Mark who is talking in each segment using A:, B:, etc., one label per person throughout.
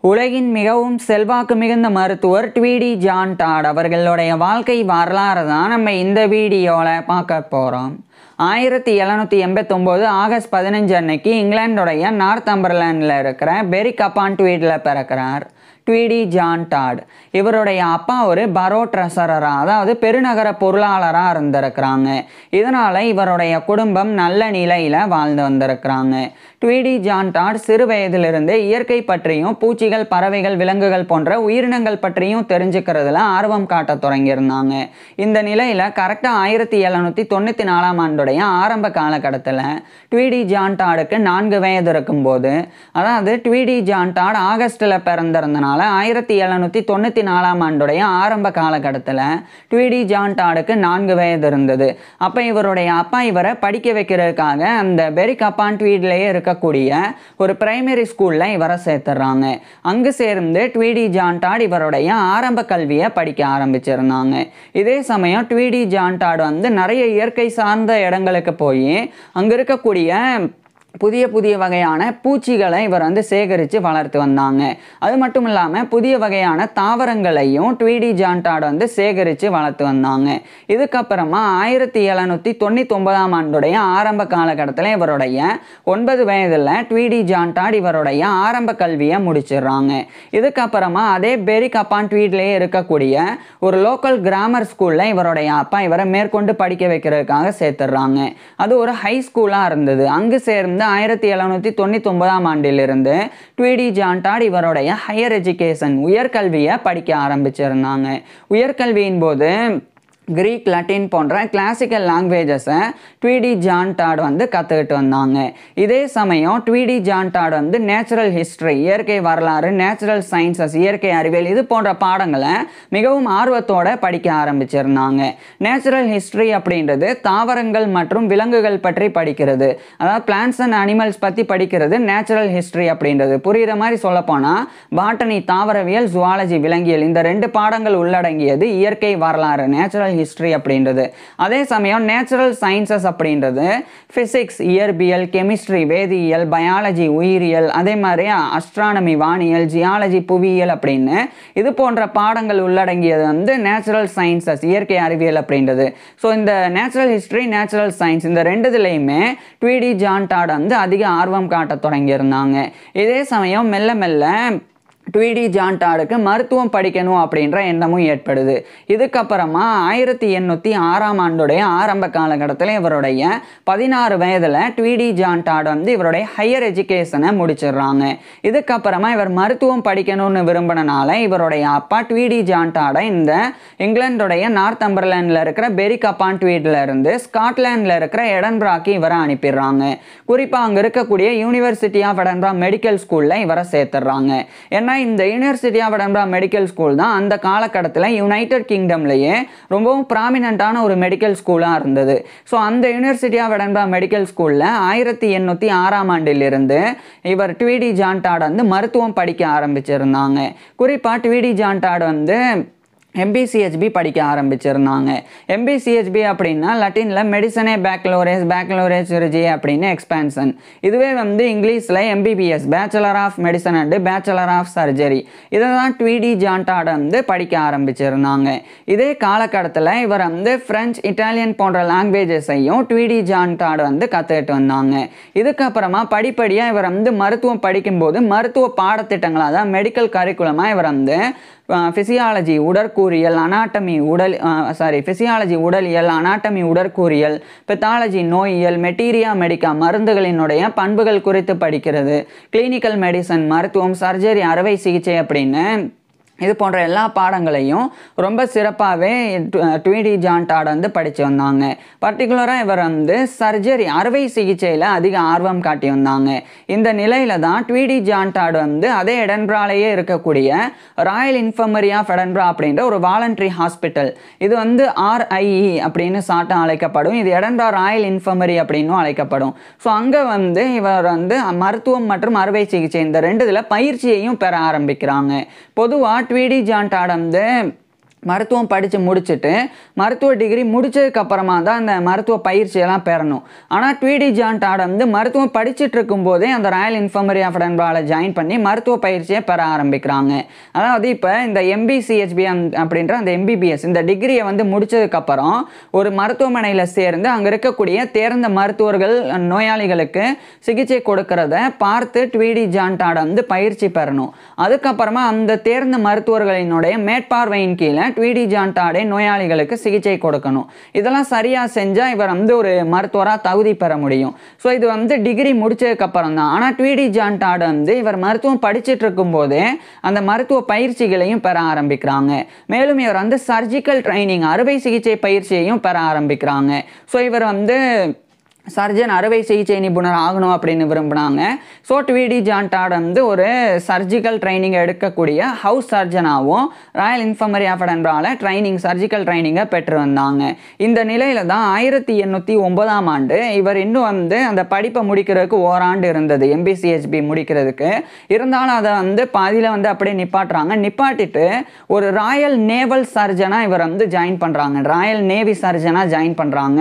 A: உலகின் மிகவும் செல்வாக்கு மிகுந்த மருத்துவர் ட்வீடி ஜான் டாட் அவர்களுடைய வாழ்க்கை வரலாறு தான் நம்ம இந்த வீடியோவில் பார்க்க போகிறோம். 1789 ஆகஸ்ட் 15 அன்னைக்கு இங்கிலாந்துடைய நார்த்தம்பர்லாண்டில் இருக்கிற பெரிக் அப்பான் ட்வீடில் பிறக்கிறார் ட்வீடி ஜான் டாட். இவருடைய அப்பா ஒரு பரோ ட்ரெஸரராக, அதாவது பெருநகர பொருளாளராக இருந்திருக்கிறாங்க. இதனால் இவருடைய குடும்பம் நல்ல நிலையில் வாழ்ந்து வந்திருக்கிறாங்க. ட்வீடி ஜான் டாட் சிறு வயதிலிருந்து இயற்கை பற்றியும் பூச்சிகள், பறவைகள், விலங்குகள் போன்ற உயிரினங்கள் பற்றியும் தெரிஞ்சுக்கிறதுல ஆர்வம் காட்ட தொடங்கியிருந்தாங்க. இந்த நிலையில் கரெக்டாக 1794 ஆண்டுடைய ஆரம்ப காலகட்டத்தில் ட்வீடி ஜான் டாடுக்கு 4 வயது இருக்கும்போது, அதாவது ட்வீடி ஜான் டாட் ஆகஸ்டில் பிறந்திருந்தனால 1794 ஆண்டுடைய ஆரம்ப காலகட்டத்தில் ட்வீடி ஜான் டாடுக்கு 4 வயது இருந்தது. அப்போ இவருடைய அப்பா இவரை படிக்க வைக்கிறதுக்காக அந்த பெரிக் அப்பான் ட்வீட்லேயே இருக்கக்கூடிய ஒரு பிரைமரி ஸ்கூலில் இவரை சேர்த்துறாங்க. அங்கு சேர்ந்து ட்வீடி ஜான் டாட் இவருடைய ஆரம்ப கல்வியை படிக்க ஆரம்பிச்சிருந்தாங்க. இதே சமயம் ட்வீடி ஜான் டாட் நிறைய இயற்கை சார்ந்த இடங்களுக்கு போய் அங்கே இருக்கக்கூடிய புதிய வகையான பூச்சிகளை இவர் சேகரித்து வளர்த்து வந்தாங்க. அது மட்டும் இல்லாமல் புதிய வகையான தாவரங்களையும் ட்வீடி ஜான் டாட் சேகரித்து வளர்த்து வந்தாங்க. இதுக்கப்புறமா 1799 ஆண்டுடைய ஆரம்ப காலகட்டத்தில் இவருடைய 9 வயதில் ட்வீடி ஜான் டாட் இவருடைய ஆரம்ப கல்வியை முடிச்சிடுறாங்க. இதுக்கப்புறமா அதே பெரிக் அப்பான் ட்வீட்லேயே இருக்கக்கூடிய ஒரு லோக்கல் கிராமர் ஸ்கூலில் இவருடைய அப்பா இவரை மேற்கொண்டு படிக்க வைக்கிறதுக்காக சேர்த்துடுறாங்க. அது ஒரு ஹை ஸ்கூலாக இருந்தது. அங்கு சேர்ந்து 1799 ஆண்டிலிருந்து ட்வீடி ஜான் டாட் இவருடைய ஹையர் எஜுகேஷன் உயர்கல்வியை படிக்க ஆரம்பிச்சிருந்தாங்க. உயர்கல்வியின் போது கிரீக், லட்டின் போன்ற கிளாசிக்கல் லாங்குவேஜஸை ட்வீடி ஜான் டாட் கற்றுக்கிட்டு வந்தாங்க. இதே சமயம் ட்வீடி ஜான் டாட் நேச்சுரல் ஹிஸ்ட்ரி, இயற்கை வரலாறு, நேச்சுரல் சயின்சஸ், இயற்கை அறிவியல் இது போன்ற பாடங்களை மிகவும் ஆர்வத்தோடு படிக்க ஆரம்பிச்சிருந்தாங்க. நேச்சுரல் ஹிஸ்ட்ரி அப்படின்றது தாவரங்கள் மற்றும் விலங்குகள் பற்றி படிக்கிறது, அதாவது பிளான்ஸ் அண்ட் அனிமல்ஸ் பற்றி படிக்கிறது நேச்சுரல் ஹிஸ்ட்ரி அப்படின்றது. புரிகிற மாதிரி சொல்லப்போனால் பாட்டனி தாவரவியல், ஜுவாலஜி விலங்கியல், இந்த 2 பாடங்கள் உள்ளடங்கியது இயற்கை வரலாறு நேச்சுரல் ஹிஸ்டரி அப்படின்றது. அதே சமயம் நேச்சுரல் சயின்சஸ் அப்படின்றது பிசிக்ஸ், இயற்பியல், கெமிஸ்ட்ரி வேதியியல், பயாலஜி உயிரியல், அதே மாதிரி அஸ்ட்ரானமி வானியல், ஜியாலஜி புவியியல் அப்படின்னு இது போன்ற பாடங்கள் உள்ளடங்கியது நேச்சுரல் சயின்சஸ் இயற்கை அறிவியல் அப்படின்றது. ஸோ இந்த நேச்சுரல் ஹிஸ்டரி, நேச்சுரல் சயின்ஸ் இந்த 2த்துலையுமே ட்வீடி ஜான் டாட் அதிக ஆர்வம் காட்ட தொடங்கியிருந்தாங்க. இதே சமயம் மெல்ல மெல்ல ட்வீடி ஜான் டாடுக்கு மருத்துவம் படிக்கணும் அப்படின்ற எண்ணமும் ஏற்படுது. இதுக்கப்புறமா 1806 ஆண்டுடைய ஆரம்ப காலகட்டத்தில் இவருடைய 16 வயதில் ட்வீடி ஜான் டாட் இவருடைய ஹையர் எஜுகேஷனை முடிச்சிடுறாங்க. இதுக்கப்புறமா இவர் மருத்துவம் படிக்கணும்னு விரும்பினால இவருடைய அப்பா ட்வீடி ஜான் டாடை இந்த இங்கிலாந்துடைய நார்த்தம்பர்லாண்டில் இருக்கிற பெரிக் அப்பான் ட்வீட்ல இருந்து ஸ்காட்லாண்டில் இருக்கிற எடன்பராக்கு இவரை அனுப்பிடுறாங்க. குறிப்பாக அங்கே இருக்கக்கூடிய யூனிவர்சிட்டி ஆஃப் எடன்பரா மெடிக்கல் ஸ்கூலில் இவரை சேர்த்துடுறாங்க. ஏன்னா இந்த university of Edinburgh medical school தான் அந்த காலகட்டத்தில் யுனைடெட் கிங்டம்லேயே ரொம்பவும் ப்ராமினென்ட்டான ஒரு மெடிக்கல் ஸ்கூலாக இருந்தது. ஸோ அந்த யூனிவர்சிட்டி ஆஃப் எடன்பரா மெடிக்கல் ஸ்கூலில் 1806 ஆண்டிலிருந்து இவர் ட்வீடி ஜான் டாட் மருத்துவம் படிக்க ஆரம்பிச்சிருந்தாங்க. குறிப்பாக ட்வீடி ஜான் டாட் MBCHB படிக்க ஆரம்பிச்சிருந்தாங்க. MBCHB அப்படின்னா லட்டினில் மெடிசனே பேக்லோரேஸ் சுருஜி அப்படின்னு எக்ஸ்பான்ஷன். இதுவே இங்கிலீஷில் MBBS bachelor of medicine and bachelor of surgery. இதை தான் ட்வீடி ஜான் டாட் படிக்க ஆரம்பிச்சிருந்தாங்க. இதே காலகட்டத்தில் இவர் ஃப்ரெஞ்ச், இட்டாலியன் போன்ற லாங்குவேஜஸையும் ட்வீடி ஜான் டாட் கற்றுக்கிட்டு வந்தாங்க. இதுக்கப்புறமா படிப்படியாக இவர் மருத்துவம் படிக்கும்போது மருத்துவ பாடத்திட்டங்கள், அதாவது மெடிக்கல் கரிக்குலமாக இவர் ஃபிசியாலஜி உடற்கூறியல், ஃபிசியாலஜி உடலியல், அனாட்டமி உடற்கூறியல், பெத்தாலஜி நோயியல், மெட்டீரியா மெடிக்கா மருந்துகளினுடைய பண்புகள் குறித்து படிக்கிறது, கிளினிக்கல் மெடிசன் மருத்துவம், சர்ஜரி அறுவை சிகிச்சை அப்படின்னு இது போன்ற எல்லா பாடங்களையும் ரொம்ப சிறப்பாகவே ட்வீடி ஜான் டாட் படித்து வந்தாங்க. பர்டிகுலராக இவர் சர்ஜரி அறுவை சிகிச்சையில் அதிக ஆர்வம் காட்டி வந்தாங்க. இந்த நிலையில் தான் ட்வீடி ஜான் டாட் அதே எடன்பராலேயே இருக்கக்கூடிய ராயல் இன்ஃபர்மரி ஆஃப் எடன்பரா அப்படின்ற ஒரு வாலண்டரி ஹாஸ்பிட்டல், இது RIE அப்படின்னு சாட்டம் அழைக்கப்படும். இது எடன்பரா ராயல் இன்ஃபர்மரி அப்படின்னும் அழைக்கப்படும். ஸோ அங்கே இவர் மருத்துவம் மற்றும் அறுவை சிகிச்சை இந்த 2 பயிற்சியையும் பெற ஆரம்பிக்கிறாங்க. பொதுவாக ட்வீடி ஜான் டாட் மருத்துவம் படித்து முடிச்சுட்டு மருத்துவ டிகிரி முடிச்சதுக்கப்புறமா தான் அந்த மருத்துவ பயிற்சியெல்லாம் பெறணும். ஆனால் ட்வீடி ஜான் டாட் வந்து மருத்துவம் படிச்சுட்டு இருக்கும்போதே அந்த ராயல் இன்ஃபர்மரி ஆஃப் எடின்பராவில் ஜாயின் பண்ணி மருத்துவ பயிற்சியை பெற ஆரம்பிக்கிறாங்க. அதாவது இப்போ இந்த MBCHB அப்படின்ற அந்த MBBS இந்த டிகிரியை வந்து முடிச்சதுக்கப்புறம் ஒரு மருத்துவமனையில் சேர்ந்து அங்கே இருக்கக்கூடிய தேர்ந்த மருத்துவர்கள் நோயாளிகளுக்கு சிகிச்சை கொடுக்கறத பார்த்து ட்வீடி ஜான் டாட் வந்து பயிற்சி பெறணும். அதுக்கப்புறமா அந்த தேர்ந்த மருத்துவர்களினுடைய மேற்பார்வையின் கீழே ட்வீடி ஜான் டாடே நோயாளிகளுக்கு சிகிச்சை கொடுக்கணும். இதெல்லாம் சரியாக செஞ்சால் இவர் வந்து ஒரு மருத்துவராக தகுதி பெற முடியும். ஸோ இது வந்து டிகிரி முடிச்சதுக்கப்புறம் தான். ஆனால் ட்வீடி ஜான் டாட் வந்து இவர் மருத்துவம் படிச்சுட்டு இருக்கும்போதே அந்த மருத்துவ பயிற்சிகளையும் பெற ஆரம்பிக்கிறாங்க. மேலும் இவர் வந்து சர்ஜிக்கல் ட்ரைனிங் அறுவை சிகிச்சை பயிற்சியையும் பெற ஆரம்பிக்கிறாங்க. ஸோ இவர் வந்து சர்ஜன் அறுவை சிகிச்சை நிபுணர் ஆகணும் அப்படின்னு விரும்பினாங்க. ஸோ ட்வீடி ஜான் டாட் வந்து ஒரு சர்ஜிக்கல் ட்ரைனிங் எடுக்கக்கூடிய ஹவுஸ் சர்ஜனாகவும் ராயல் இன்ஃபர்மரி ஆஃப் எடின்பராவில் சர்ஜிக்கல் ட்ரைனிங்கை பெற்று வந்தாங்க. இந்த நிலையில் தான் 1809ஆம் ஆண்டு இவர் இன்னும் வந்து அந்த படிப்பை முடிக்கிறதுக்கு ஓராண்டு இருந்தது MBCHB முடிக்கிறதுக்கு. இருந்தாலும் அதை வந்து பாதியில் வந்து அப்படியே நிப்பாட்டிட்டு ஒரு ராயல் நேவல் சர்ஜனாக இவர் வந்து ஜாயின் பண்ணுறாங்க. ராயல் நேவி சர்ஜனாக ஜாயின் பண்ணுறாங்க.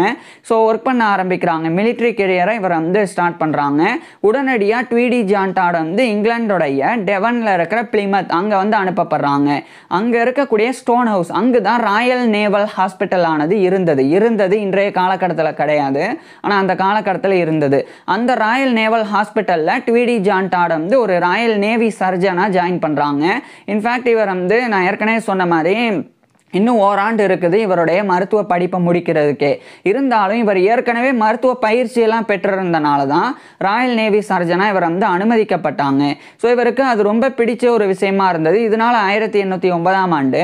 A: ஸோ ஒர்க் பண்ண ஆரம்பிக்கிறாங்க. மிலிட்ரி கெரியரை இவர் வந்து ஸ்டார்ட் பண்ணுறாங்க. உடனடியாக ட்வீடி ஜான் டாட் வந்து இங்கிலாந்துடைய டெவனில் இருக்கிற பிளிமத் அங்கே வந்து அனுப்பப்படுறாங்க. அங்கே இருக்கக்கூடிய ஸ்டோன் ஹவுஸ் அங்கு தான் ராயல் நேவல் ஹாஸ்பிட்டல் ஆனது இருந்தது. இன்றைய காலகட்டத்தில் கிடையாது, ஆனால் அந்த காலகட்டத்தில் இருந்தது. அந்த ராயல் நேவல் ஹாஸ்பிட்டலில் ட்வீடி ஜான் டாட் வந்து ஒரு ராயல் நேவி சர்ஜனாக ஜாயின் பண்ணுறாங்க. இன்ஃபேக்ட் இவர் வந்து நான் ஏற்கனவே சொன்ன மாதிரி இன்னும் ஓராண்டு இருக்குது இவருடைய மருத்துவ படிப்பை முடிக்கிறதுக்கே. இருந்தாலும் இவர் ஏற்கனவே மருத்துவ பயிற்சியெல்லாம் பெற்றிருந்தனால தான் ராயல் நேவி சர்ஜனாக இவர் வந்து அனுமதிக்கப்பட்டாங்க. ஸோ இவருக்கு அது ரொம்ப பிடிச்ச ஒரு விஷயமா இருந்தது. இதனால் 1809ஆம் ஆண்டு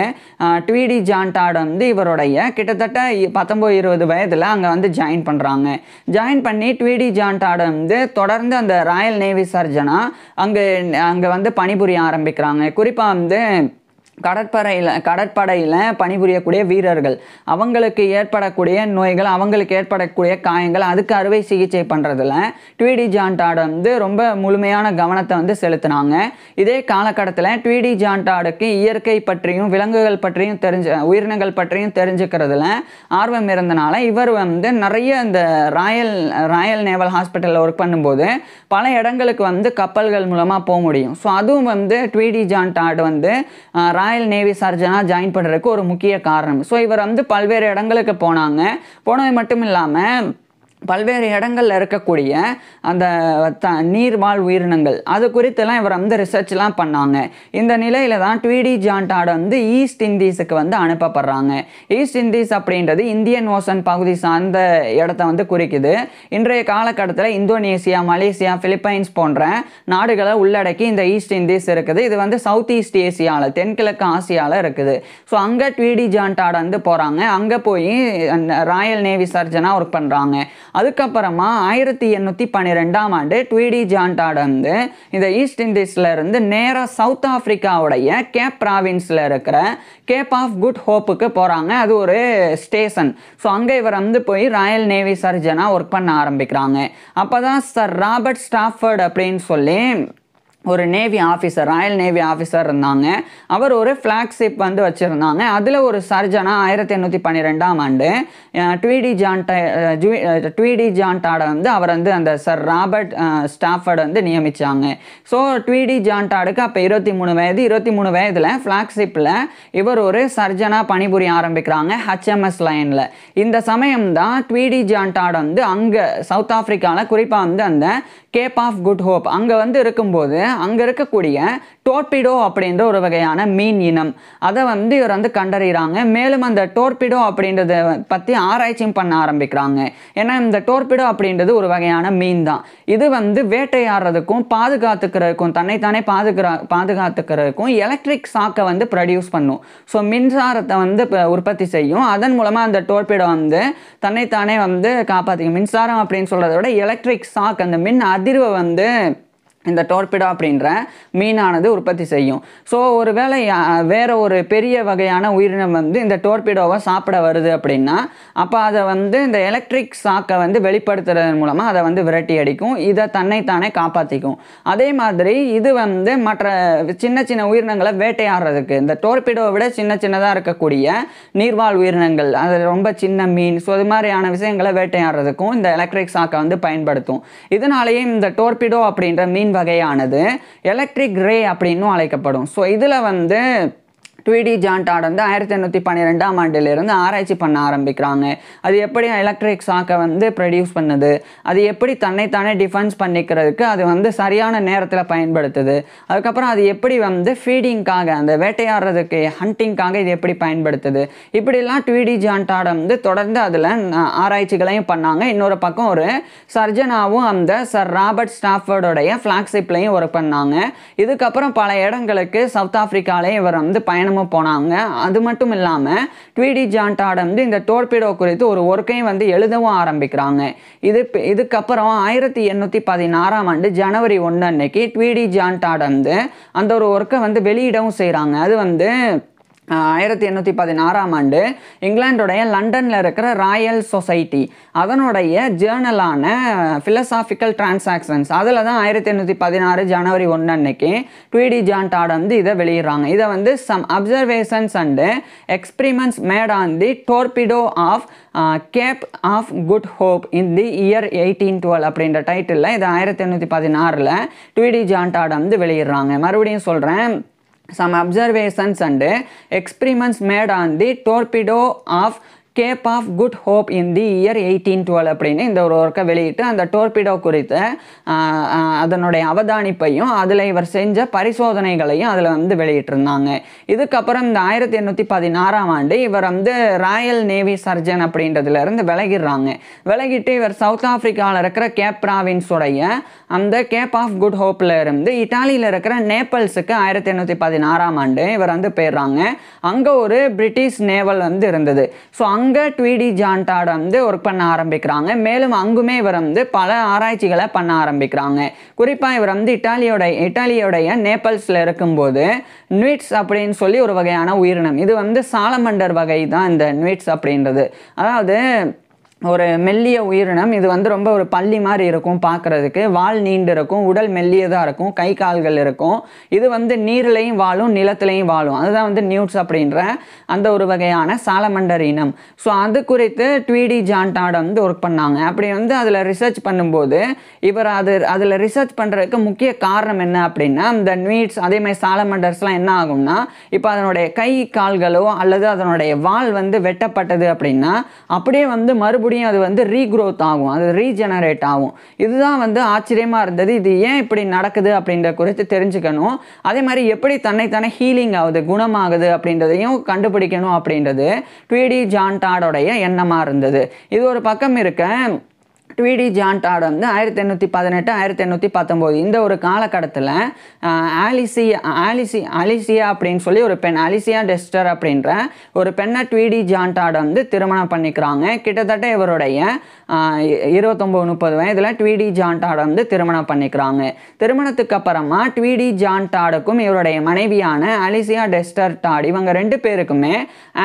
A: ட்வீடி ஜான் டாட் வந்து இவருடைய கிட்டத்தட்ட 19-20 வயதில் அங்கே வந்து ஜாயின் பண்ணுறாங்க. ஜாயின் பண்ணி ட்வீடி ஜான் டாட் வந்து தொடர்ந்து அந்த ராயல் நேவி சர்ஜனாக அங்கே வந்து பணிபுரிய ஆரம்பிக்கிறாங்க. குறிப்பாக வந்து கடற்படையில் பணிபுரியக்கூடிய வீரர்கள் அவங்களுக்கு ஏற்படக்கூடிய நோய்கள், அவங்களுக்கு ஏற்படக்கூடிய காயங்கள், அதுக்கு அறுவை சிகிச்சை பண்ணுறதுல ட்வீடி ஜான் டாட் வந்து ரொம்ப முழுமையான கவனத்தை வந்து செலுத்தினாங்க. இதே காலகட்டத்தில் ட்வீடி ஜான் டாடுக்கு இயற்கை பற்றியும் விலங்குகள் பற்றியும் உயிரினங்கள் பற்றியும் தெரிஞ்சுக்கிறதுல ஆர்வம் இருந்தனால இவர் வந்து நிறைய இந்த ராயல் நேவல் ஹாஸ்பிட்டலில் ஒர்க் பண்ணும்போது பல இடங்களுக்கு வந்து கப்பல்கள் மூலமாக போக முடியும். ஸோ அதுவும் வந்து ட்வீடி ஜான் டாட் வந்து ராயல் நேவி சர்ஜனாக ஜாயின் பண்ணுறதுக்கு ஒரு முக்கிய காரணம். ஸோ இவர் வந்து பல்வேறு இடங்களுக்கு போனது மட்டும் இல்லாமல் பல்வேறு இடங்களில் இருக்கக்கூடிய அந்த நீர்வாழ் உயிரினங்கள் அது குறித்தெல்லாம் இவர் வந்து ரிசர்ச்லாம் பண்ணாங்க. இந்த நிலையில் தான் ட்வீடி ஜான் டாட் வந்து ஈஸ்ட் இண்டீஸுக்கு வந்து அனுப்பப்படுறாங்க. ஈஸ்ட் இண்டீஸ் அப்படின்றது இந்தியன் ஓசன் பகுதி சார்ந்த இடத்த வந்து குறிக்குது. இன்றைய காலகட்டத்தில் இந்தோனேசியா, மலேசியா, பிலிப்பைன்ஸ் போன்ற நாடுகளை உள்ளடக்கி இந்த ஈஸ்ட் இண்டீஸ் இருக்குது. இது வந்து சவுத் ஈஸ்ட் ஏசியாவில், தென்கிழக்கு ஆசியாவில் இருக்குது. ஸோ அங்கே ட்வீடி ஜான் டாட் வந்து போகிறாங்க. அங்கே போய் ராயல் நேவி சர்ஜனாக ஒர்க் பண்ணுறாங்க. அதுக்கப்புறமா 1812ஆம் ஆண்டு ட்வீடி ஜான் டாட் வந்து இந்த ஈஸ்ட் இண்டீஸ்ல இருந்து நேராக சவுத் ஆப்பிரிக்காவுடைய கேப் ப்ராவின்ஸில் இருக்கிற கேப் ஆஃப் குட் ஹோப்புக்கு போகிறாங்க. அது ஒரு ஸ்டேஷன். ஸோ அங்கே இவர் வந்து போய் ராயல் நேவி சர்ஜனாக ஒர்க் பண்ண ஆரம்பிக்கிறாங்க. அப்போ தான் சர் ராபர்ட் ஸ்டாஃபர்ட் அப்படின்னு சொல்லி ஒரு navy officer, Royal navy officer இருந்தாங்க. அவர் ஒரு ஃப்ளாக்ஷிப் வந்து வச்சுருந்தாங்க. அதில் ஒரு சர்ஜனாக 1812ஆம் ஆண்டு ட்வீடி ஜான் டாடை வந்து அவர் வந்து அந்த சர் ராபர்ட் ஸ்டாஃபர்ட் வந்து நியமித்தாங்க. ஸோ ட்வீடி ஜான் டாடுக்கு அப்போ 23 வயதில் ஃப்ளாக்ஷிப்பில் இவர் ஒரு சர்ஜனாக பணிபுரிய ஆரம்பிக்கிறாங்க HMS லைனில். இந்த சமயம் தான் ட்வீடி ஜான் டாட் வந்து அங்கே சவுத் ஆஃப்ரிக்காவில் குறிப்பாக வந்து அந்த கேப் ஆஃப் குட் ஹோப் அங்கே வந்து இருக்கும்போது அங்கே இருக்கக்கூடிய டோர்பிடோ அப்படின்ற ஒரு வகையான மீன் இனம் அதை வந்து இவர் வந்து கண்டறிகிறாங்க. மேலும் அந்த டோர்பிடோ அப்படின்றத பற்றி ஆராய்ச்சியும் பண்ண ஆரம்பிக்கிறாங்க. ஏன்னா இந்த டோர்பிடோ அப்படின்றது ஒரு வகையான மீன் தான். இது வந்து வேட்டையாடுறதுக்கும் பாதுகாத்துக்கிறதுக்கும் தன்னைத்தானே பாதுகாத்துக்கிறதுக்கும் எலக்ட்ரிக் ஷாக்கை வந்து ப்ரொடியூஸ் பண்ணும். ஸோ மின்சாரத்தை வந்து உற்பத்தி செய்யும். அதன் மூலமாக அந்த டோர்பிடோ வந்து தன்னைத்தானே வந்து காப்பாற்றிக்கும். மின்சாரம் அப்படின்னு சொல்கிறத விட எலக்ட்ரிக் ஷாக், அந்த மின் அதிர்வை வந்து இந்த டோர்பிடோ அப்படின்ற மீனானது உற்பத்தி செய்யும். ஸோ ஒருவேளை வேற ஒரு பெரிய வகையான உயிரினம் வந்து இந்த டோர்பிடோவை சாப்பிட வருது அப்படின்னா அப்போ அதை வந்து இந்த எலக்ட்ரிக் ஷாக்கை வந்து வெளிப்படுத்துறதன் மூலமாக அதை வந்து விரட்டி அடிக்கும். இதை தன்னைத்தானே காப்பாற்றிக்கும். அதே மாதிரி இது வந்து மற்ற சின்ன சின்ன உயிரினங்களை வேட்டையாடுறதுக்கு இந்த டோர்பிடோவை விட சின்ன சின்னதாக இருக்கக்கூடிய நீர்வாழ் உயிரினங்கள், அது ரொம்ப சின்ன மீன், ஸோ இது மாதிரியான விஷயங்களை வேட்டையாடுறதுக்கும் இந்த எலக்ட்ரிக் ஷாக்கை வந்து பயன்படுத்தும். இதனாலேயே இந்த டோர்பிடோ அப்படின்ற மீன் வகையானது எலக்ட்ரிக் ரே அப்படின்னும் அழைக்கப்படும். ஸோ இதில் வந்து ட்வீடி ஜான் டாட் வந்து 1812ஆம் ஆண்டிலிருந்து ஆராய்ச்சி பண்ண ஆரம்பிக்கிறாங்க. அது எப்படி எலக்ட்ரிக் ஷாக்கை வந்து ப்ரொடியூஸ் பண்ணுது, அது எப்படி தன்னைத்தானே டிஃபென்ஸ் பண்ணிக்கிறதுக்கு அது வந்து சரியான நேரத்தில் பயன்படுத்துது, அதுக்கப்புறம் அது எப்படி வந்து ஃபீடிங்காக அந்த வேட்டையாடுறதுக்கு ஹண்டிங்காக இது எப்படி பயன்படுத்துது, இப்படிலாம் ட்வீடி ஜான் டாட் வந்து தொடர்ந்து அதில் ஆராய்ச்சிகளையும் பண்ணாங்க. இன்னொரு பக்கம் ஒரு சர்ஜனாவும் அந்த சர் ராபர்ட் ஸ்டாஃபோர்டோடைய ஃப்ளாக்ஷிப்லையும் ஒர்க் பண்ணாங்க. இதுக்கப்புறம் பல இடங்களுக்கு சவுத் ஆஃப்ரிக்காலையும் இவர் வந்து பயணமும் போனாங்க. அது மட்டும் இல்லாமல் ட்வீடி ஜான் டாட் வந்து இந்த டோர்பிடோ குறித்து ஒரு ஒர்க்கையும் வந்து எழுதவும் ஆரம்பிக்கிறாங்க. இதுக்கப்புறம் 1816ஆம் ஆண்டு ஜனவரி 1 அன்னைக்கு ட்வீடி ஜான் டாட் வந்து அந்த ஒரு ஒர்க்கை வந்து வெளியிடவும் செய்கிறாங்க. அது வந்து 1816ஆம் ஆண்டு இங்கிலாந்துடைய லண்டனில் இருக்கிற ராயல் சொசைட்டி அதனுடைய ஜேர்னலான ஃபிலசாபிக்கல் டிரான்சாக்ஷன்ஸ் அதில் தான் 1816 ஜனவரி 1 அன்னைக்கு ட்வீடி ஜான் டாட் வந்து இதை வெளியிடுறாங்க. இதை வந்து some observations and experiments made on the torpedo of Cape of Good Hope in the year 1812 அப்படின்ற டைட்டிலில் இது 1816 ட்வீடி ஜான் டாட் வந்து வெளியிடுறாங்க. மறுபடியும் சொல்கிறேன், some observations and experiments made on the torpedo of Cape of Good Hope in the year 1812 அப்படின்னு இந்த ஒரு ஒர்க்கை வெளியிட்டு அந்த டோர்பிடோ குறித்த அதனுடைய அவதானிப்பையும் அதில் இவர் செஞ்ச பரிசோதனைகளையும் அதில் வந்து வெளியிட்டிருந்தாங்க. இதுக்கப்புறம் இந்த 1816ஆம் ஆண்டு இவர் வந்து ராயல் நேவி சர்ஜன் அப்படின்றதுலேருந்து விலகிட்டு இவர் சவுத் ஆஃப்ரிக்காவில் இருக்கிற கேப் ப்ராவின்ஸுடைய அந்த கேப் ஆஃப் குட் ஹோப்பில் இருந்து இட்டாலியில் இருக்கிற நேபிள்ஸுக்கு 1816ஆம் ஆண்டு இவர் வந்து போயிடுறாங்க. அங்கே ஒரு பிரிட்டிஷ் நேவல் வந்து இருந்தது. ஸோ அங்கே ட்வீடி ஜான் டாட் வந்து ஒர்க் பண்ண ஆரம்பிக்கிறாங்க. மேலும் அங்குமே இவர் வந்து பல ஆராய்ச்சிகளை பண்ண ஆரம்பிக்கிறாங்க. குறிப்பாக இவர் வந்து இட்டாலியோடைய நேபிள்ஸில் இருக்கும்போது நுயிட்ஸ் அப்படின்னு சொல்லி ஒரு வகையான உயிரினம், இது வந்து சாலமண்டர் வகை தான் இந்த நுயிட்ஸ் அப்படின்றது. அதாவது ஒரு மெல்லிய உயிரினம். இது வந்து ரொம்ப ஒரு பள்ளி மாதிரி இருக்கும் பார்க்குறதுக்கு. வால் நீண்டு இருக்கும், உடல் மெல்லியதாக இருக்கும், கை கால்கள் இருக்கும். இது வந்து நீர்லையும் வாழும், நிலத்திலையும் வாழும். அதுதான் வந்து நியூட்ஸ் அப்படின்ற அந்த ஒரு வகையான சாலமண்டர் இனம். ஸோ அது குறித்து ட்வீடி ஜான் டாட் வந்து ஒர்க் பண்ணாங்க. அப்படி வந்து அதில் ரிசர்ச் பண்ணும்போது இவர் அதில் ரிசர்ச் பண்ணுறதுக்கு முக்கிய காரணம் என்ன அப்படின்னா, இந்த நியூட்ஸ் அதே மாதிரி சாலமண்டர்ஸ்லாம் என்ன ஆகும்னா, இப்போ அதனுடைய கை கால்களோ அல்லது அதனுடைய வால் வந்து வெட்டப்பட்டது அப்படின்னா அப்படியே வந்து மறுபடியும் அது வந்து ரீக்ரோத் ஆகும், அது ரீஜெனரேட் ஆகும். இதுதான் வந்து ஆச்சரியமாக இருந்தது. இது ஏன் இப்படி நடக்குது அப்படின்ற குறித்து தெரிஞ்சுக்கணும். அதே மாதிரி எப்படி தன்னைத்தானே ஹீலிங் ஆகுது, குணமாகுது அப்படின்றதையும் கண்டுபிடிக்கணும் அப்படின்றது ட்வீடி ஜான் டாடோடைய எண்ணமாக இருந்தது. இது ஒரு பக்கம் இருக்க ட்வீடி ஜான் டாட் வந்து 1818 1819 இந்த ஒரு காலகட்டத்தில் அலிசியா அப்படின்னு சொல்லி ஒரு பெண், அலிசியா டெஸ்டர் அப்படின்ற ஒரு பெண்ணை ட்வீடி ஜான் டாட் வந்து திருமணம் பண்ணிக்கிறாங்க. கிட்டத்தட்ட இவருடைய 29-30 வயதில் ட்வீடி ஜான் டாட் வந்து திருமணம் பண்ணிக்கிறாங்க. திருமணத்துக்கு அப்புறமா ட்வீடி ஜான் டாடுக்கும் இவருடைய மனைவியான அலிசியா டெஸ்டர் டாட் இவங்க 2 பேருக்குமே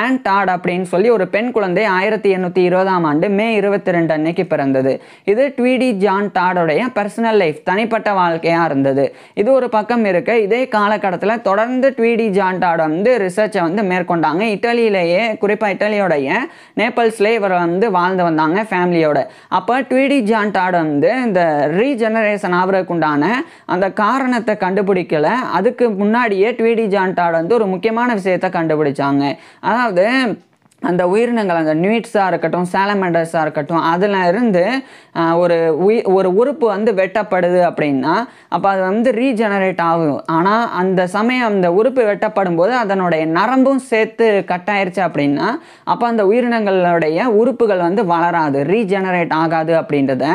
A: ஆன் டாட் அப்படின்னு சொல்லி ஒரு பெண் குழந்தை 1820ஆம் ஆண்டு மே 22 அன்னைக்கு பிறந்தது. இது ட்வீடி ஜான் டாடோடைய பர்சனல் லைஃப், தனிப்பட்ட வாழ்க்கையாக இருந்தது. இது ஒரு பக்கம் இருக்க, இதே காலகட்டத்தில் தொடர்ந்து ட்வீடி ஜான் டாட் வந்து ரிசர்ச்சை வந்து மேற்கொண்டாங்க. இட்டாலியிலேயே, குறிப்பாக இட்டாலியோடைய நேபிள்ஸ்லேயே இவர் வந்து வாழ்ந்து வந்தாங்க ஃபேமிலியோட. அப்போ ட்வீடி ஜான் டாட் வந்து இந்த ரீஜெனரேஷன் ஆகிறதுக்கு உண்டான அந்த காரணத்தை கண்டுபிடிக்கல. அதுக்கு முன்னாடியே ட்வீடி ஜான் டாட் வந்து ஒரு முக்கியமான விஷயத்தை கண்டுபிடிச்சாங்க. அதாவது அந்த உயிரினங்கள், அந்த நியூட்ஸாக இருக்கட்டும், சாலமண்டர்ஸாக இருக்கட்டும், அதில் இருந்து ஒரு உறுப்பு வந்து வெட்டப்படுது அப்படின்னா அப்போ அது வந்து ரீஜெனரேட் ஆகும். ஆனால் அந்த சமயம் அந்த உறுப்பு வெட்டப்படும் போது அதனுடைய நரம்பும் சேர்த்து கட்டாயிருச்சு அப்படின்னா அப்போ அந்த உயிரினங்களுடைய உறுப்புகள் வந்து வளராது, ரீஜெனரேட் ஆகாது அப்படின்றத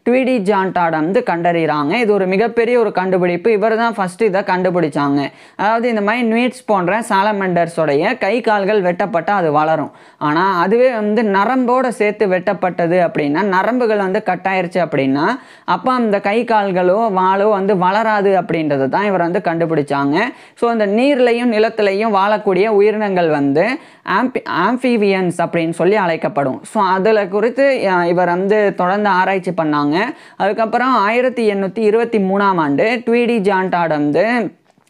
A: ட்வீடி ஜான் டாட் வந்து கண்டறிகிறாங்க. இது ஒரு மிகப்பெரிய ஒரு கண்டுபிடிப்பு. இவர் தான் ஃபஸ்ட்டு இதை கண்டுபிடிச்சாங்க. அதாவது இந்த மாதிரி நியூட்ஸ் போன்ற சாலமண்டர்ஸோடைய கை கால்கள் வெட்டப்பட்டால் அது வளரும். ஆனால் அதுவே வந்து நரம்போடு சேர்த்து வெட்டப்பட்டது அப்படின்னா, நரம்புகள் வந்து கட்டாயிருச்சு அப்படின்னா, அப்போ அந்த கை கால்களோ வாளோ வந்து வளராது அப்படின்றது தான் இவர் வந்து கண்டுபிடிச்சாங்க. ஸோ அந்த நீர்லையும் நிலத்திலையும் வாழக்கூடிய உயிரினங்கள் வந்து ஆம்ஃபிவியன்ஸ் அப்படின்னு சொல்லி அழைக்கப்படும். ஸோ அதில் குறித்து இவர் வந்து தொடர்ந்து ஆராய்ச்சி பண்ணாங்க. அதுக்கப்புறம் 1823ஆம் ஆண்டு ட்வீடி ஜான் டாட் வந்து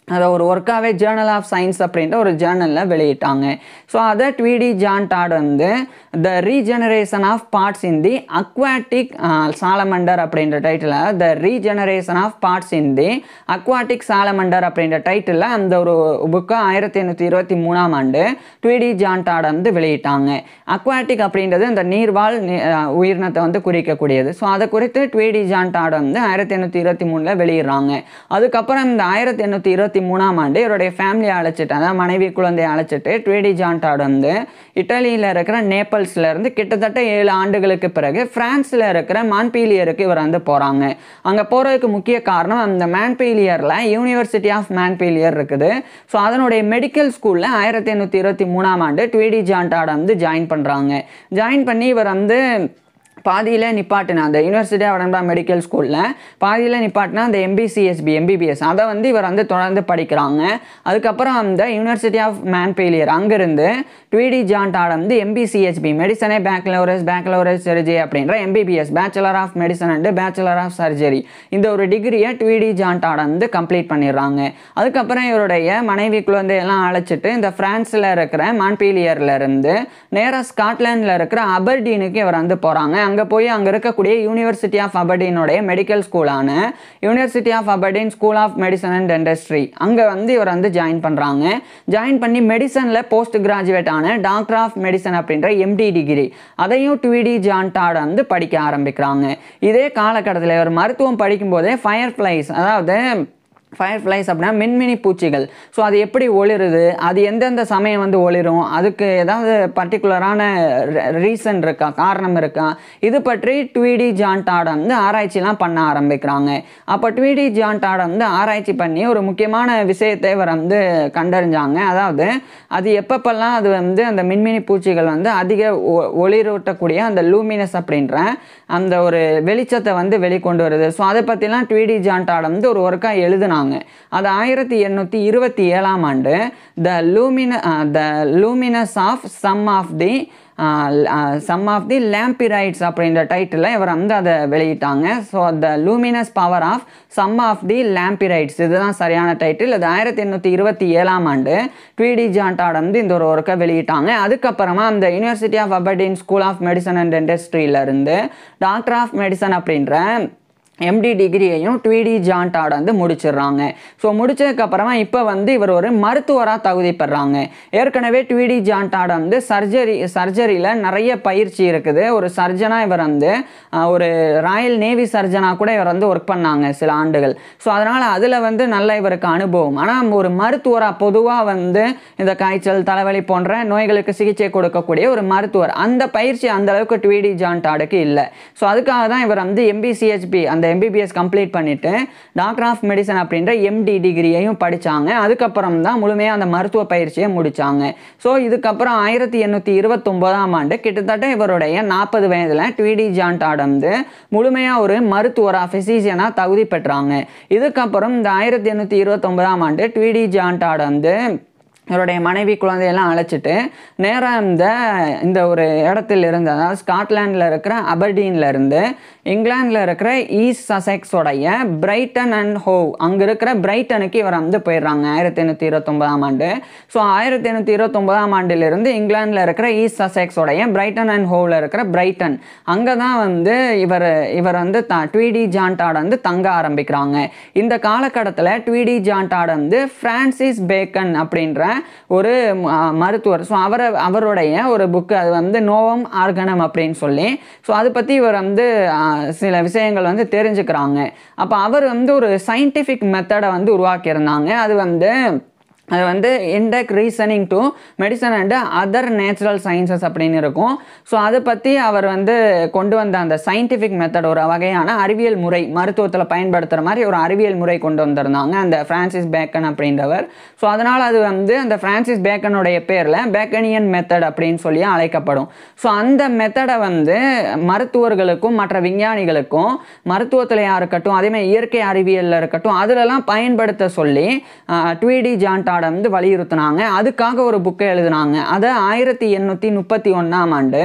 A: அதை ஒரு ஒர்க்காகவே ஜேர்னல் ஆஃப் சயின்ஸ் அப்படின்ற ஒரு ஜேர்னலில் வெளியிட்டாங்க. ஸோ அதை ட்வீடி ஜான் டாட் வந்து the regeneration of parts in the aquatic salamander அப்படின்ற title, the regeneration of parts in the aquatic salamander அப்படின்ற டைட்டில் அந்த ஒரு புக்கை 1823ஆம் ஆண்டு ட்வீடி ஜான் டாட் வந்து வெளியிட்டாங்க. அக்வாட்டிக் அப்படின்றது இந்த நீர்வாழ் உயிரினத்தை வந்து குறிக்கக்கூடியது. ஸோ அதை குறித்து ட்வீடி ஜான் டாட் வந்து 1823 வெளியிடுறாங்க. அதுக்கப்புறம் இந்த 1823ஆம் ஆண்டு இவருடைய ஃபேமிலியை அழைச்சிட்டு, அதாவது மனைவி குழந்தையை அழைச்சிட்டு ட்வீடி ஜான் டாட் வந்து இட்டாலியில் இருக்கிற நேபிள்ஸ்ல இருந்து கிட்டத்தட்ட 7 ஆண்டுகளுக்கு பிறகு பிரான்ஸில் இருக்கிற மான்பீலியருக்கு இவர் வந்து போகிறாங்க. அங்கே போகிறதுக்கு முக்கிய காரணம், அந்த மான்பீலியரில் யூனிவர்சிட்டி ஆஃப் மான்பீலியர் இருக்குது. ஸோ அதனுடைய மெடிக்கல் ஸ்கூலில் 1823ஆம் ஆண்டு ட்வீடி ஜான் டாட் வந்து ஜாயின் பண்ணுறாங்க. ஜாயின் பண்ணி இவர் வந்து பாதியில் நிப்பாட்டினா, அந்த யூனிவர்சிட்டி ஆஃப் எடின்பர்க் மெடிக்கல் ஸ்கூலில் பாதியில் நிப்பாட்டினா அந்த எம்பிபிஎஸ் அதை வந்து இவர் வந்து தொடர்ந்து படிக்கிறாங்க. அதுக்கப்புறம் அந்த யூனிவர்சிட்டி ஆஃப் மான்பீலியர் அங்கேருந்து ட்வீடி ஜான் டாட் வந்து எம்பிசிஹெச்பி மெடிசனே பேக்கலோரஸ் சர்ஜரி அப்படின்ற MBBS bachelor of medicine and bachelor of surgery இந்த ஒரு டிகிரியை ட்வீடி ஜான் டாட் வந்து கம்ப்ளீட் பண்ணிடுறாங்க. அதுக்கப்புறம் இவருடைய மனைவி குழந்தையெல்லாம் அழைச்சிட்டு இந்த பிரான்ஸில் இருக்கிற மான்பீலியரில் இருந்து நேராக ஸ்காட்லாண்டில் இருக்கிற அபர்டீனுக்கு இவர் வந்து போகிறாங்க. அங்கே போய் அங்கே இருக்கக்கூடிய யூனிவர்சிட்டி ஆஃப் அபர்டீனுடைய மெடிக்கல் ஸ்கூலான University of Aberdeen School of Medicine and Dentistry அங்கே வந்து இவர் வந்து ஜாயின் பண்ணுறாங்க. ஜாயின் பண்ணி மெடிசனில் போஸ்ட் கிராஜுவேட் ஆன டாக்டர் ஆஃப் மெடிசன் அப்படின்ற எம்டி டிகிரி அதையும் ட்வீடி ஜான் டாட் வந்து படிக்க ஆரம்பிக்கிறாங்க. இதே காலகட்டத்தில் இவர் மருத்துவம் படிக்கும்போதே ஃபயர்ஃப்ளைஸ், அதாவது ஃபயர்ஃப்ளைஸ் அப்படின்னா மின்மினி பூச்சிகள், ஸோ அது எப்படி ஒளிருது, அது எந்தெந்த சமயம் வந்து ஒளிரும், அதுக்கு ஏதாவது பர்டிகுலரான ரீசன் இருக்கா, காரணம் இருக்கா, இது பற்றி ட்வீடி ஜான் டாட் வந்து ஆராய்ச்சிலாம் பண்ண ஆரம்பிக்கிறாங்க. அப்போ ட்வீடி ஜான் டாட் வந்து ஆராய்ச்சி பண்ணி ஒரு முக்கியமான விஷயத்தை இவர் வந்து கண்டறிஞ்சாங்க. அதாவது அது எப்பப்பெல்லாம் அது வந்து அந்த மின்மினி பூச்சிகள் வந்து அதிக ஒளிரூட்டக்கூடிய அந்த லூமினஸ் அப்படின்ற அந்த ஒரு வெளிச்சத்தை வந்து வெளிக்கொண்டு வருது. ஸோ அதை பற்றிலாம் ட்வீடி ஜான் டாட் வந்து ஒரு ஒர்க்காக எழுதுனாங்க. அது 1827ஆம் ஆண்டு the luminous of some of the lampyrides அப்படின்ற டைட்டில் இவர் வந்து அதை வெளியிட்டாங்க. So the luminous power of some of the lampyrides இதுதான் சரியான டைட்டில். அது 1827ஆம் ஆண்டு ட்வீடி ஜான் டாட் வந்து இந்த ஒரு ஒர்க்கை வெளியிட்டாங்க. அதுக்கப்புறமா அந்த University of Aberdeen School of Medicine and டென்டிஸ்ட்ரியிலிருந்து டாக்டர் ஆஃப் மெடிசன் அப்படின்ற எம்டி டிகிரியையும் ட்வீடி ஜான் டாட் வந்து முடிச்சிடுறாங்க. ஸோ முடிச்சதுக்கப்புறமா இப்போ வந்து இவர் ஒரு மருத்துவராக தகுதி பெறாங்க. ஏற்கனவே ட்வீடி ஜான் டாட் வந்து சர்ஜரியில் நிறைய பயிற்சி இருக்குது. ஒரு சர்ஜனாக இவர் வந்து ஒரு ராயல் நேவி சர்ஜனாக கூட இவர் வந்து ஒர்க் பண்ணாங்க சில ஆண்டுகள். ஸோ அதனால் அதில் வந்து நல்ல இவருக்கு அனுபவம். ஆனால் ஒரு மருத்துவராக பொதுவாக வந்து இந்த காய்ச்சல் தலைவலி போன்ற நோய்களுக்கு சிகிச்சை கொடுக்கக்கூடிய ஒரு மருத்துவர் அந்த பயிற்சி அந்தளவுக்கு ட்வீடி ஜான் டாடுக்கு இல்லை. ஸோ அதுக்காக தான் இவர் வந்து எம்பிசிஹெச்பி அந்த எம்பிபிஎஸ் கம்ப்ளீட் பண்ணிட்டு டாக்டர் ஆஃப் மெடிசன் அப்படின்ற எம்டி டிகிரியையும் படித்தாங்க. அதுக்கப்புறம் தான் முழுமையாக அந்த மருத்துவ பயிற்சியை முடித்தாங்க. ஸோ இதுக்கப்புறம் 1829ஆம் ஆண்டு கிட்டத்தட்ட இவருடைய 40 வயதில் ட்வீடி ஜான் டாட் வந்து முழுமையாக ஒரு மருத்துவராக ஃபிசிஷியனாக தகுதி பெற்றாங்க. இதுக்கப்புறம் இந்த 1829ஆம் ஆண்டு ட்வீடி ஜான் டாட் வந்து இவருடைய மனைவி குழந்தையெல்லாம் அழைச்சிட்டு நேராக இந்த ஒரு இடத்துல இருந்து, அதாவது ஸ்காட்லாண்டில் இருக்கிற அபர்டீனில் இருந்து இங்கிலாண்டில் இருக்கிற ஈஸ்ட் சசெக்ஸோடைய பிரைட்டன் அண்ட் ஹோவ் அங்கே இருக்கிற பிரைட்டனுக்கு இவர் வந்து போயிடுறாங்க 1829ஆம் ஆண்டு. ஸோ 1829ஆம் ஆண்டிலிருந்து இங்கிலாண்டில் இருக்கிற ஈஸ்ட் சசெக்ஸோடைய பிரைட்டன் அண்ட் ஹோவில் இருக்கிற பிரைட்டன் அங்கே தான் வந்து இவர் வந்து ட்வீடி ஜான் டாட் வந்து தங்க ஆரம்பிக்கிறாங்க. இந்த காலகட்டத்தில் ட்வீடி ஜான் டாட் வந்து பிரான்சிஸ் பேக்கன் அப்படின்ற ஒரு மருத்துவர், ஸோ அவருடைய ஒரு புக்கு அது வந்து நோவம் ஆர்கனம் அப்படின்னு சொல்லி, ஸோ அதை பற்றி இவர் வந்து சில விஷயங்கள் வந்து தெரிஞ்சுக்கிறாங்க. அப்போ அவர் வந்து ஒரு சயின்டிஃபிக் மெத்தடை வந்து உருவாக்கியிருந்தாங்க. அது வந்து அது வந்து index reasoning to medicine and other natural sciences அப்படின்னு இருக்கும். ஸோ அதை பற்றி அவர் வந்து கொண்டு வந்த அந்த சயின்டிஃபிக் மெத்தட், ஒரு வகையான அறிவியல் முறை, மருத்துவத்தில் பயன்படுத்துகிற மாதிரி ஒரு அறிவியல் முறை கொண்டு வந்திருந்தாங்க அந்த ஃப்ரான்சிஸ் பேக்கன் அப்படின்றவர். ஸோ அதனால் அது வந்து அந்த ஃப்ரான்சிஸ் பேக்கனுடைய பேரில் பேக்கனியன் மெத்தட் அப்படின்னு சொல்லி அழைக்கப்படும். ஸோ அந்த மெத்தடை வந்து மருத்துவர்களுக்கும் மற்ற விஞ்ஞானிகளுக்கும், மருத்துவத்திலையாக இருக்கட்டும், அதேமாதிரி இயற்கை அறிவியலில் இருக்கட்டும், அதிலெல்லாம் பயன்படுத்த சொல்லி ட்வீடி ஜான் டாட் வந்து வலியுறுத்தினாங்க. அதுக்காக ஒரு புக்கை எழுதினாங்க. அதை 1831ஆம் ஆண்டு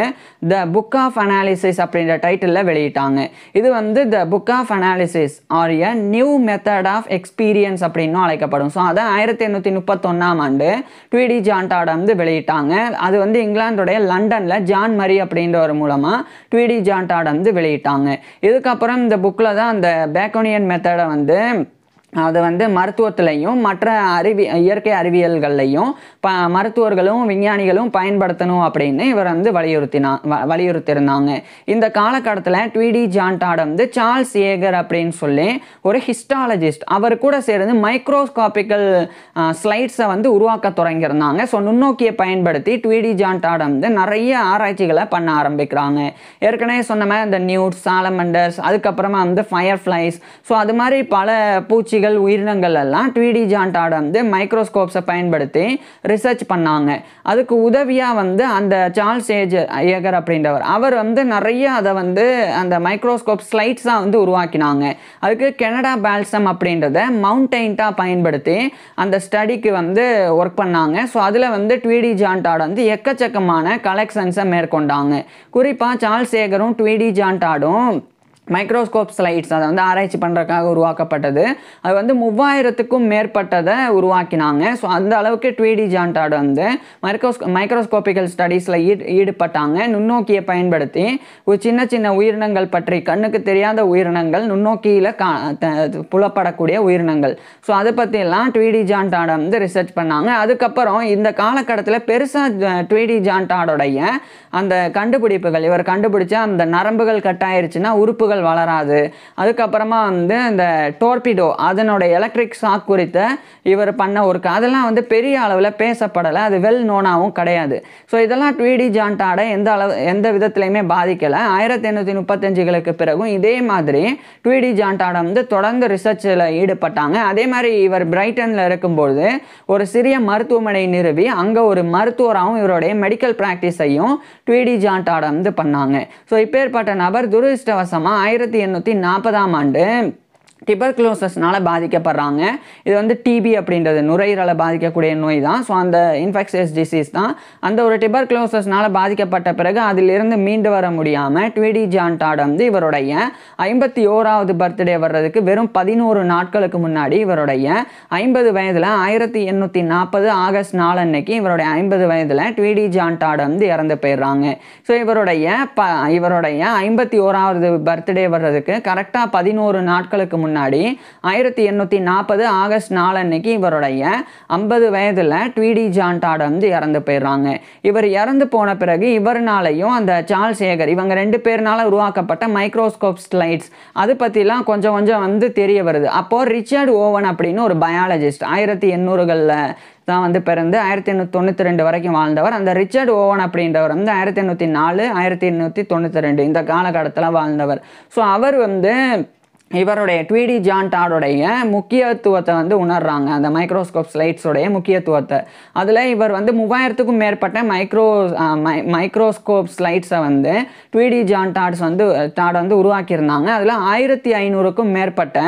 A: த புக் ஆஃப் அனாலிசிஸ் அப்படின்ற டைட்டிலில் வெளியிட்டாங்க. இது வந்து the book of analysis or a new method of experience அப்படின்னு அழைக்கப்படும். ஸோ அதை 1831ஆம் ஆண்டு ட்வீடி ஜான் டாட் வந்து வெளியிட்டாங்க. அது வந்து இங்கிலாந்துடைய லண்டனில் ஜான் மரி அப்படின்றவர் மூலமாக ட்வீடி ஜான் டாட் வந்து வெளியிட்டாங்க. இதுக்கப்புறம் இந்த புக்கில் தான் அந்த பேக்கோனியன் மெத்தடை வந்து அது வந்து மருத்துவத்திலையும் மற்ற இயற்கை அறிவியல்கள்லையும் மருத்துவர்களும் விஞ்ஞானிகளும் பயன்படுத்தணும் அப்படின்னு இவர் வந்து வலியுறுத்தியிருந்தாங்க. இந்த காலகட்டத்தில் ட்வீடி ஜான் டாட் வந்து சார்ல்ஸ் ஏகர் அப்படின்னு சொல்லி ஒரு ஹிஸ்டாலஜிஸ்ட், அவர் கூட சேர்ந்து மைக்ரோஸ்கோபிக்கல் ஸ்லைட்ஸை வந்து உருவாக்க தொடங்கியிருந்தாங்க. ஸோ நுண்ணோக்கியை பயன்படுத்தி ட்வீடி ஜான் டாட் வந்து நிறைய ஆராய்ச்சிகளை பண்ண ஆரம்பிக்கிறாங்க. ஏற்கனவே சொன்ன மாதிரி இந்த நியூட்ஸ், சாலமண்டர்ஸ், அதுக்கப்புறமா வந்து ஃபயர் ஃப்ளைஸ், ஸோ அது மாதிரி பல பூச்சிகள், உயிரினங்கள் எல்லாம் ட்வீடி ஜான் டாட் வந்து மைக்ரோஸ்கோப்ஸை பயன்படுத்தி ரிசர்ச் பண்ணாங்க. அதுக்கு உதவியாக வந்து அந்த சார்ல்ஸ் ஏகர் அப்படின்றவர் அவர் வந்து நிறைய அதை வந்து அந்த மைக்ரோஸ்கோப் ஸ்லைட்ஸாக வந்து உருவாக்கினாங்க. அதுக்கு கனடா பால்சம் அப்படின்றத மவுண்டெயின்ட்டாக பயன்படுத்தி அந்த ஸ்டடிக்கு வந்து ஒர்க் பண்ணாங்க. ஸோ அதில் வந்து ட்வீடி ஜான் டாட் வந்து எக்கச்சக்கமான கலெக்ஷன்ஸை மேற்கொண்டாங்க. குறிப்பாக சார்ல்ஸ் ஏகரும் ட்வீடி ஜான் டாடும் மைக்ரோஸ்கோப் ஸ்லைட்ஸ் அதை வந்து ஆராய்ச்சி பண்ணுறதுக்காக உருவாக்கப்பட்டது. அது வந்து 3000க்கும் மேற்பட்டதை உருவாக்கினாங்க. ஸோ அந்த அளவுக்கு ட்வீடி ஜான் டாட் வந்து மைக்ரோஸ்கோபிக்கல் ஸ்டடீஸில் ஈடுபட்டாங்க. நுண்ணோக்கியை பயன்படுத்தி ஒரு சின்ன சின்ன உயிரினங்கள் பற்றி, கண்ணுக்கு தெரியாத உயிரினங்கள், நுண்ணோக்கியில் புலப்படக்கூடிய உயிரினங்கள், ஸோ அதை பற்றியெல்லாம் ட்வீடி ஜான் டாட் வந்து ரிசர்ச் பண்ணாங்க. அதுக்கப்புறம் இந்த காலகட்டத்தில் பெருசாக ட்வீடி ஜான் டாடோடைய அந்த கண்டுபிடிப்புகள், இவர் கண்டுபிடிச்சா அந்த நரம்புகள் கட்டாயிருச்சுன்னா உறுப்புகள் வளராது, அதுக்கப்புறமா வந்து இந்த டோர்பிடோ அதனுடைய எலக்ட்ரிக் ஷாக் குறித்த இவர் பண்ண ஒரு அதெல்லாம் வந்து பெரிய அளவில் பேசப்படலை, அது வெல் நோனாகவும் கிடையாது. ஸோ இதெல்லாம் ட்வீடி ஜான் டாடை எந்த விதத்துலையுமே பாதிக்கலை. 1835களுக்கு பிறகும் இதே மாதிரி ட்வீடி ஜான் டாட் வந்து தொடர்ந்து ரிசர்ச்சில் ஈடுபட்டாங்க. அதே மாதிரி இவர் பிரைட்டனில் இருக்கும்போது ஒரு சிறிய மருத்துவமனை நிறுவி அங்கே ஒரு மருத்துவராகவும் இவருடைய மெடிக்கல் ப்ராக்டிஸையும் ட்வீடி ஜான் டாட் வந்து பண்ணாங்க. ஸோ இப்பேற்பட்ட நபர் துரதிர்ஷ்டவசமாக 1840ஆம் ஆண்டு டிபர்குலோசஸ்னால பாதிக்கப்படுறாங்க. இது வந்து டிபி அப்படின்றது நுரையீரலை பாதிக்கக்கூடிய நோய் தான். ஸோ அந்த இன்ஃபெக்ஷியஸ் டிசீஸ் தான். அந்த ஒரு டிபர்குலோசஸ்னால பாதிக்கப்பட்ட பிறகு அதிலிருந்து மீண்டு வர முடியாமல் ட்வீடி ஜான் டாட் வந்து இவருடைய 51வது பர்த்டே வர்றதுக்கு வெறும் 11 நாட்களுக்கு முன்னாடி இவருடைய 50 வயதில் 1840 ஆகஸ்ட் 4 அன்னைக்கு இவருடைய 50 வயதில் ட்வீடி ஜான் டாட் வந்து இறந்து போயிடுறாங்க. ஸோ இவருடைய 51வது பர்த்டே வர்றதுக்கு கரெக்டாக 11 நாட்களுக்கு முன்னாடி 1840 ஆகஸ்ட் 4 அன்னைக்கு இவருடைய 50 வயதில் ட்வீடி ஜான் டாட் வந்து இறந்து போயிடுறாங்க. இவர் இறந்து போன பிறகு இவர்னாலையும் அந்த சார்ல்ஸ் ஏகர் இவங்க 2 பேர்னால உருவாக்கப்பட்ட மைக்ரோஸ்கோப் ஸ்லைட்ஸ் அது பற்றிலாம் கொஞ்சம் வந்து தெரிய வருது. அப்போது ரிச்சர்ட் ஓவன் அப்படின்னு ஒரு பயாலஜிஸ்ட் 1800களில் தான் வந்து பிறந்து 1892 வரைக்கும் வாழ்ந்தவர். அந்த ரிச்சர்ட் ஓவன் அப்படின்றவர் வந்து 1804 1892 இந்த காலகட்டத்தில் வாழ்ந்தவர். ஸோ அவர் வந்து இவருடைய ட்வீடி ஜான் டாடோடைய முக்கியத்துவத்தை வந்து உணர்றாங்க, அந்த மைக்ரோஸ்கோப் ஸ்லைட்ஸோடைய முக்கியத்துவத்தை. அதில் இவர் வந்து 3000க்கும் மேற்பட்ட மைக்ரோஸ்கோப் ஸ்லைட்ஸை வந்து ட்வீடி ஜான் டாட் வந்து உருவாக்கியிருந்தாங்க. அதில் 1500க்கும் மேற்பட்ட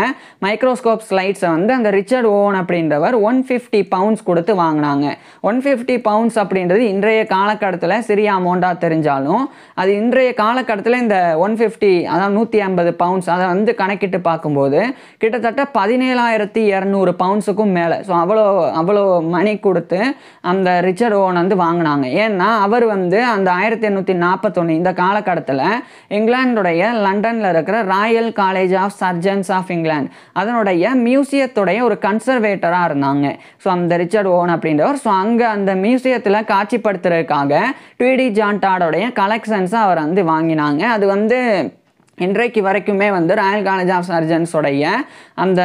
A: மைக்ரோஸ்கோப் ஸ்லைட்ஸை வந்து அந்த ரிச்சர்ட் ஓவன் அப்படின்றவர் 150 பவுண்ட்ஸ் கொடுத்து வாங்கினாங்க. 150 பவுண்ட்ஸ் அப்படின்றது இன்றைய காலகட்டத்தில் சிறிய அமௌண்ட்டாக தெரிஞ்சாலும் அது இன்றைய காலகட்டத்தில் இந்த 150 அதாவது 150 பவுண்ட்ஸ் அதை வந்து கணக்கிட்டு பார்க்கும்போது கிட்டத்தட்ட 17,200 பவுண்ட்ஸுக்கும் மேலே. ஸோ அவ்வளோ மணி கொடுத்து அந்த ரிச்சர்ட் ஓவன் வந்து வாங்கினாங்க. ஏன்னா அவர் வந்து அந்த 1841 இந்த காலகட்டத்தில் இங்கிலாந்துடைய லண்டனில் இருக்கிற Royal College of Surgeons of England அதனுடைய மியூசியத்துடைய ஒரு கன்சர்வேட்டராக இருந்தாங்க. ஸோ அந்த ரிச்சர்ட் ஓவன் அப்படின்றவர் ஸோ அங்கே அந்த மியூசியத்தில் காட்சிப்படுத்துறதுக்காக ட்வீடி ஜான் டாடோடைய கலெக்ஷன்ஸை அவர் வந்து வாங்கினாங்க. அது வந்து இன்றைக்கு வரைக்குமே வந்து ராயல் காலேஜ் ஆஃப் சர்ஜன்ஸோடைய அந்த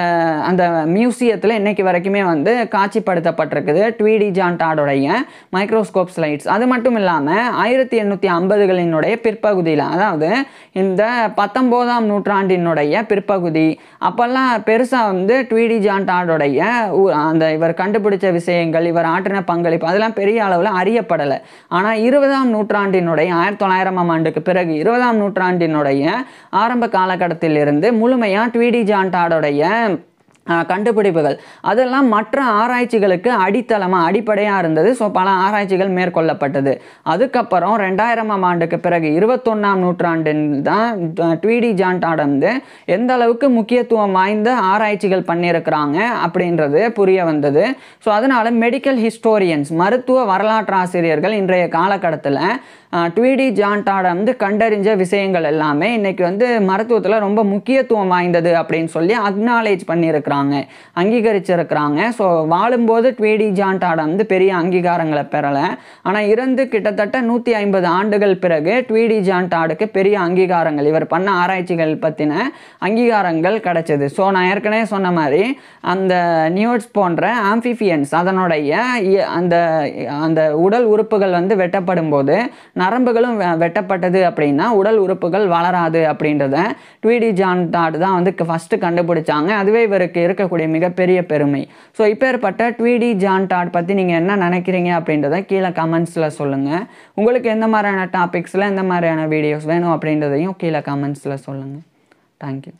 A: அந்த மியூசியத்தில் இன்றைக்கு வரைக்குமே வந்து காட்சிப்படுத்தப்பட்டிருக்குது ட்வீடி ஜான் டாடோடைய மைக்ரோஸ்கோப் ஸ்லைட்ஸ். அது மட்டும் இல்லாமல் 1850களினுடைய பிற்பகுதியில், அதாவது இந்த 19ஆம் நூற்றாண்டினுடைய பிற்பகுதி அப்போல்லாம் பெருசாக வந்து ட்வீடி ஜான் டாடோடைய அந்த இவர் கண்டுபிடிச்ச விஷயங்கள், இவர் ஆற்றின பங்களிப்பு அதெல்லாம் பெரிய அளவில் அறியப்படலை. ஆனால் 20ஆம் நூற்றாண்டினுடைய 1900ஆம் ஆண்டுக்கு பிறகு 20ஆம் நூற்றாண்டினுடைய ஆரம்ப காலகட்டத்திலிருந்து முழுமையாக ட்வீடி ஜான் டாடோடைய கண்டுபிடிப்புகள் அதெல்லாம் மற்ற ஆராய்ச்சிகளுக்கு அடிப்படையாக இருந்தது. ஸோ பல ஆராய்ச்சிகள் மேற்கொள்ளப்பட்டது. அதுக்கப்புறம் 2000ஆம் ஆண்டுக்கு பிறகு 21ஆம் நூற்றாண்டில் தான் ட்வீடி ஜான் டாட் வந்து எந்த அளவுக்கு முக்கியத்துவம் வாய்ந்த ஆராய்ச்சிகள் பண்ணியிருக்கிறாங்க அப்படின்றது புரிய வந்தது. ஸோ அதனால் மெடிக்கல் ஹிஸ்டோரியன்ஸ், மருத்துவ வரலாற்று ஆசிரியர்கள் இன்றைய காலகட்டத்தில் ட்வீடி ஜான் டாட் வந்து கண்டறிஞ்ச விஷயங்கள் எல்லாமே இன்றைக்கி வந்து மருத்துவத்தில் ரொம்ப முக்கியத்துவம் வாய்ந்தது அப்படின்னு சொல்லி அக்னாலேஜ் பண்ணியிருக்கிறாங்க, அங்கீகரிச்சிருக்கிறாங்க. ஸோ வாழும்போது ட்வீடி ஜான் டாட் வந்து பெரிய அங்கீகாரங்களை பெறலை. ஆனால் இறந்து கிட்டத்தட்ட 150 ஆண்டுகள் பிறகு ட்வீடி ஜான் டாடுக்கு பெரிய அங்கீகாரங்கள், இவர் பண்ண ஆராய்ச்சிகள் பற்றின அங்கீகாரங்கள் கிடைச்சது. ஸோ நான் ஏற்கனவே சொன்ன மாதிரி அந்த நியூட்ஸ் போன்ற ஆம்பிஃபியன்ஸ் அதனுடைய அந்த அந்த உடல் உறுப்புகள் வந்து வெட்டப்படும் போது நரம்புகளும் வெட்டப்பட்டது அப்படின்னா உடல் உறுப்புகள் வளராது அப்படின்றத ட்வீடி ஜான் டாட் தான் வந்து ஃபஸ்ட்டு கண்டுபிடிச்சாங்க. அதுவே இவருக்கு இருக்கக்கூடிய மிகப்பெரிய பெருமை. ஸோ இப்பேற்பட்ட ட்வீடி ஜான் டாட் பற்றி நீங்கள் என்ன நினைக்கிறீங்க அப்படின்றத கீழே கமெண்ட்ஸில் சொல்லுங்கள். உங்களுக்கு எந்த மாதிரியான டாபிக்ஸில் எந்த மாதிரியான வீடியோஸ் வேணும் அப்படின்றதையும் கீழே கமெண்ட்ஸில் சொல்லுங்கள். தேங்க்யூ.